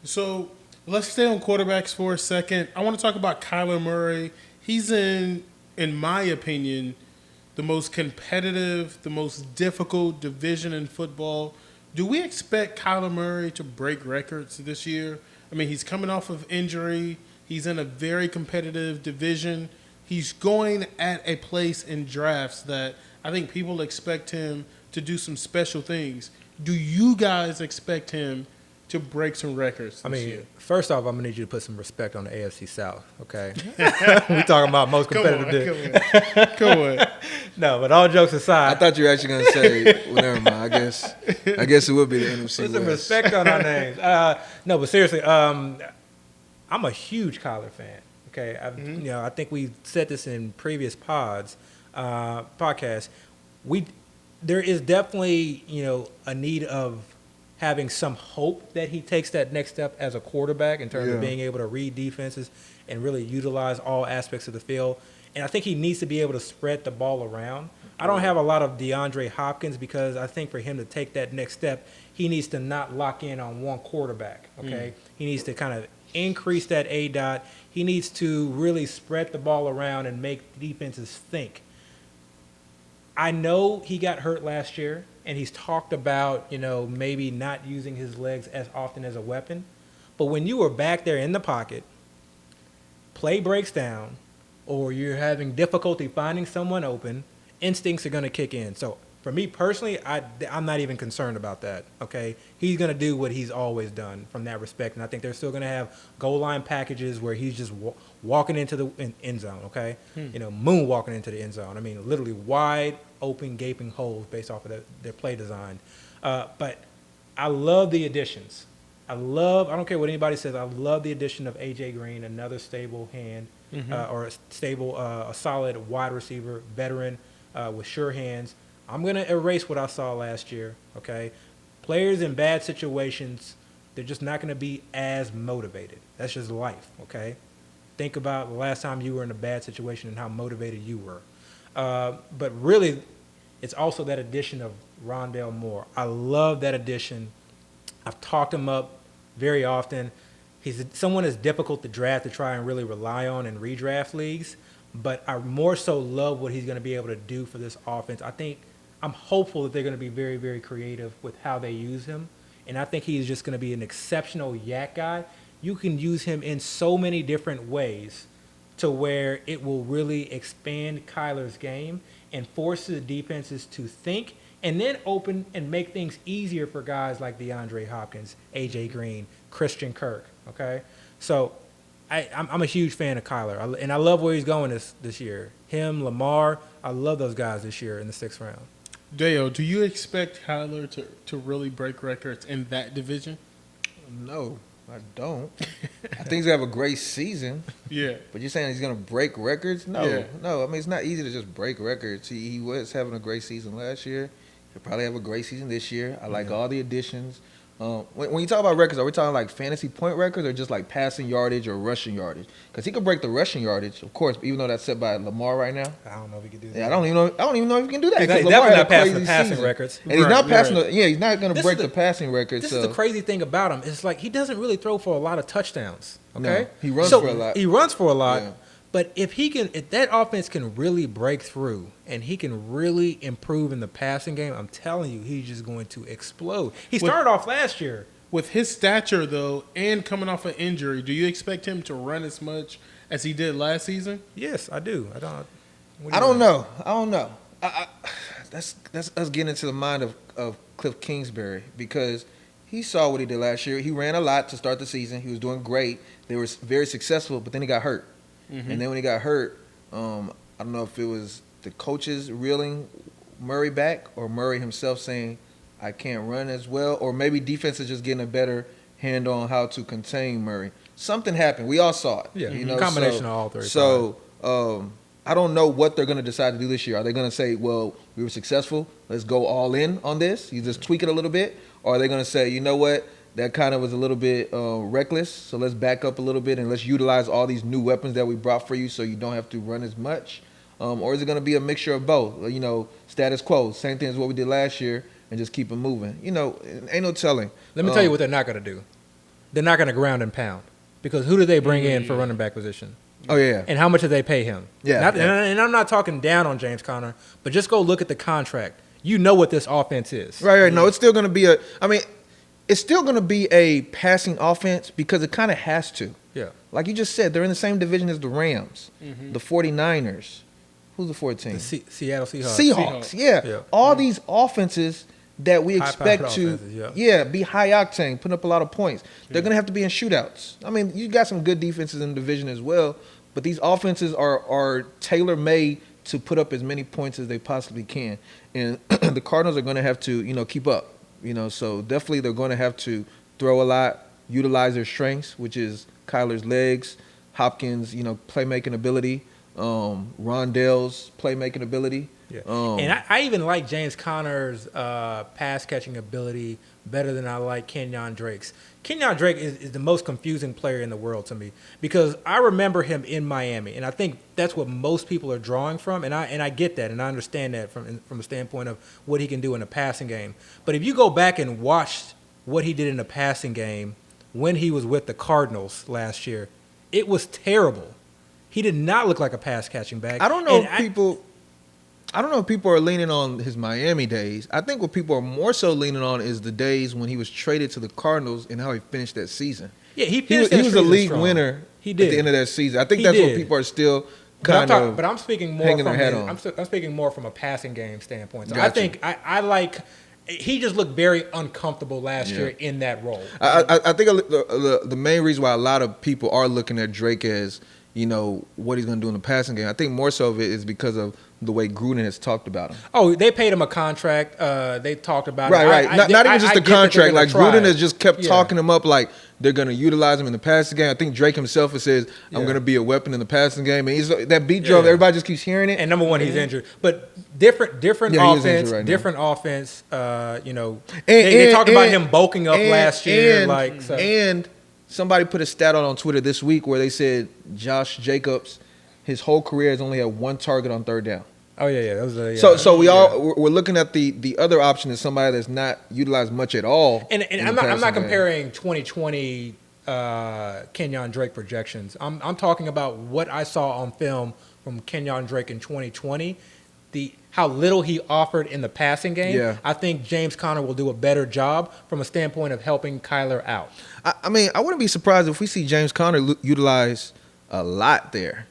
So let's stay on quarterbacks for a second. I want to talk about Kyler Murray. He's in my opinion, the most competitive, the most difficult division in football. Do we expect Kyler Murray to break records this year? I mean, he's coming off of injury. He's in a very competitive division. He's going at a place in drafts that I think people expect him to do some special things. Do you guys expect him to break some records this year? First off, I'm going to need you to put some respect on the AFC South, okay? We talking about most competitive. Come on. No, but all jokes aside. I thought you were actually going to say, well, never mind. I guess it would be the NFC Put some West. respect on our names. No, but seriously, I'm a huge Kyler fan, okay? I think we said this in previous podcasts. There is definitely, a need of having some hope that he takes that next step as a quarterback in terms of being able to read defenses and really utilize all aspects of the field. And I think he needs to be able to spread the ball around. I don't have a lot of DeAndre Hopkins because I think for him to take that next step, he needs to not lock in on one quarterback, okay? He needs to kind of increase that A-dot. He needs to really spread the ball around and make defenses think. I know he got hurt last year, and he's talked about, maybe not using his legs as often as a weapon. But when you are back there in the pocket, play breaks down, or you're having difficulty finding someone open, instincts are going to kick in. So for me personally, I'm not even concerned about that, okay? He's going to do what he's always done from that respect, and I think they're still going to have goal line packages where he's just walking into the end zone, okay? Moonwalking into the end zone. I mean, literally wide open, gaping holes based off of their play design. But I love the additions. I don't care what anybody says, I love the addition of A.J. Green, another stable hand, or a solid wide receiver, veteran with sure hands. I'm going to erase what I saw last year, okay? Players in bad situations, they're just not going to be as motivated. That's just life, okay? Think about the last time you were in a bad situation and how motivated you were. But really, it's also that addition of Rondale Moore. I love that addition. I've talked him up very often. He's someone that's difficult to draft to try and really rely on in redraft leagues, but I more so love what he's going to be able to do for this offense. I'm hopeful that they're going to be very, very creative with how they use him, and I think he's just going to be an exceptional yak guy. You can use him in so many different ways to where it will really expand Kyler's game and force the defenses to think and then open and make things easier for guys like DeAndre Hopkins, A.J. Green, Christian Kirk, okay? So I'm a huge fan of Kyler, and I love where he's going this year. Him, Lamar, I love those guys this year in the 6th round. Dale, do you expect Kyler to really break records in that division? No, I don't. I think he's going to have a great season. Yeah. But you're saying he's going to break records? No. Yeah. No, I mean, it's not easy to just break records. He was having a great season last year. He'll probably have a great season this year. I like all the additions. When you talk about records, are we talking like fantasy point records or just like passing yardage or rushing yardage? Because he could break the rushing yardage, of course, even though that's set by Lamar right now. I don't know if he could do that. Yeah, I don't even know if he can do that. He's because definitely Lamar had not a passing crazy the passing season. records. And he's not passing. Right. He's not going to break the passing record. This so. is the crazy thing about him. It's like he doesn't really throw for a lot of touchdowns. Okay, No, he runs for a lot. He runs for a lot. Yeah. But if that offense can really break through and he can really improve in the passing game, I'm telling you, he's just going to explode. He started off last year. With his stature, though, and coming off an injury, do you expect him to run as much as he did last season? Yes, I do. I don't know. That's us getting into the mind of Cliff Kingsbury because he saw what he did last year. He ran a lot to start the season. He was doing great. They were very successful, but then he got hurt. Mm-hmm. And then when he got hurt, I don't know if it was the coaches reeling Murray back or Murray himself saying, I can't run as well, or maybe defense is just getting a better hand on how to contain Murray. Something happened. We all saw it. Yeah, combination of all three. So I don't know what they're going to decide to do this year. Are they going to say, well, we were successful, let's go all in on this? You just tweak it a little bit? Or are they going to say, you know what, that kind of was a little bit reckless, so let's back up a little bit and let's utilize all these new weapons that we brought for you so you don't have to run as much? Or is it going to be a mixture of both? Status quo, same thing as what we did last year, and just keep it moving. Ain't no telling. Let me tell you what they're not going to do. they're not going to ground and pound because who do they bring in for running back position? Oh yeah. And how much do they pay him? Yeah, Not, yeah. And I'm not talking down on James Conner, but just go look at the contract. You know what this offense is. Right. No, it's still going to be it's still going to be a passing offense because it kind of has to. Yeah. Like you just said, they're in the same division as the Rams, the 49ers. Who's the fourth team? The Seattle Seahawks. Seahawks. Yeah. Yeah. All these offenses that we High-powered expect to offenses, be high octane, putting up a lot of points. They're going to have to be in shootouts. I mean, you got some good defenses in the division as well, but these offenses are tailor-made to put up as many points as they possibly can. And the Cardinals are going to have to, keep up. So definitely they're going to have to throw a lot, utilize their strengths, which is Kyler's legs, Hopkins, playmaking ability, Rondell's playmaking ability. Yeah. And I even like James Conner's pass catching ability better than I like Kenyon Drake's. Kenyon Drake is the most confusing player in the world to me because I remember him in Miami, and I think that's what most people are drawing from, and I get that, and I understand that from a standpoint of what he can do in a passing game. But if you go back and watch what he did in the passing game when he was with the Cardinals last year, it was terrible. He did not look like a pass catching back. I don't know if people are leaning on his Miami days. I think what people are more so leaning on is the days when he was traded to the Cardinals and how he finished that season. Yeah, he was a league winner He did. at the end of that season. I think He that's did. what people are still But I'm speaking more hanging from their hat on. I'm speaking more from a passing game standpoint. So I Gotcha. think I like. He just looked very uncomfortable last year in that role. I think the main reason why a lot of people are looking at Drake as, what he's going to do in the passing game, I think more so of it is because of the way Gruden has talked about him. Oh, they paid him a contract. They talked about it. Right. Not even just the contract. Like Gruden has just kept Yeah. talking him up like they're going to utilize him in the passing game. I think Drake himself has said, I'm going to be a weapon in the passing game. And that beat drum, everybody just keeps hearing it. And number one, he's injured. But different Yeah, he is offense, injured right now. different offense. They talked about him bulking up last year. And somebody put a stat on Twitter this week where they said Josh Jacobs, his whole career has only had one target on third down. Oh yeah. That was So we're looking at the other option as somebody that's not utilized much at all. And in I'm the not passing game. comparing 2020 Kenyon Drake projections. I'm talking about what I saw on film from Kenyon Drake in 2020. How little he offered in the passing game. Yeah. I think James Conner will do a better job from a standpoint of helping Kyler out. I mean, I wouldn't be surprised if we see James Conner utilize a lot there.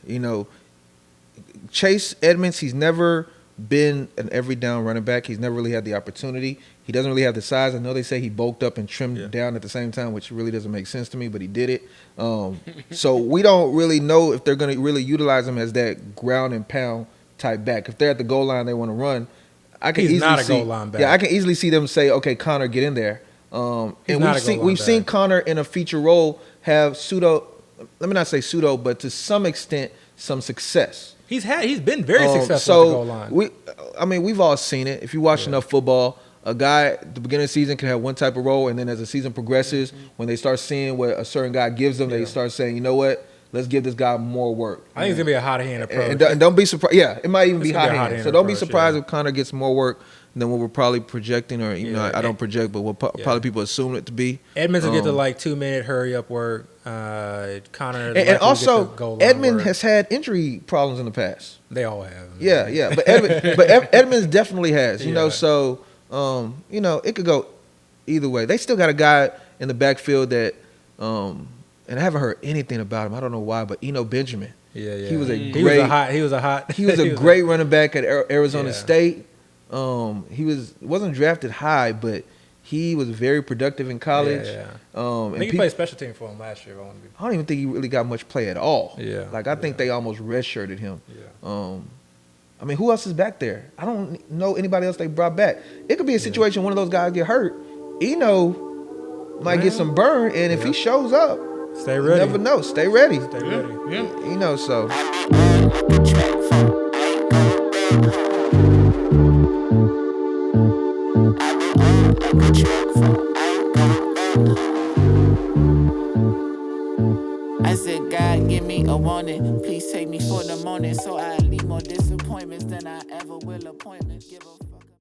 Chase Edmonds, he's never been an every down running back. He's never really had the opportunity. He doesn't really have the size. I know they say he bulked up and trimmed down at the same time, which really doesn't make sense to me, but he did it. So we don't really know if they're going to really utilize him as that ground and pound type back. If they're at the goal line, they want to run. He's not a goal line back. Yeah, I can easily see them say, "Okay, Connor, get in there." And we've seen Connor in a feature role have let me not say pseudo, but to some extent, some success. He's been very successful at the goal line. We've all seen it. If you watch enough football, a guy at the beginning of the season can have one type of role, and then as the season progresses, when they start seeing what a certain guy gives them, they start saying, "You know what? Let's give this guy more work." I think it's gonna be a hot hand approach. And don't be surprised. Yeah, it might even be It's gonna hot be a hot hand. hand So don't be approach, surprised if Connor gets more work than what we're probably projecting, or I don't project, but what probably people assume it to be. Edmonds will get the 2-minute hurry up work. Connor and also get the goal line Edmund work. has had injury problems in the past. They all have. Yeah, but Edmonds definitely has. So it could go either way. They still got a guy in the backfield that, and I haven't heard anything about him. I don't know why, but Eno Benjamin. Yeah. He was He was a great running back at Arizona Yeah. State. He wasn't drafted high, but he was very productive in college. Yeah. And I think he played special team for him last year. I don't even think he really got much play at all. Yeah. I think they almost redshirted him. Yeah. Who else is back there? I don't know anybody else they brought back. It could be a situation one of those guys get hurt. Eno might get some burn, and if he shows up, Stay you ready. never know. Stay ready. Stay ready. Yeah. So.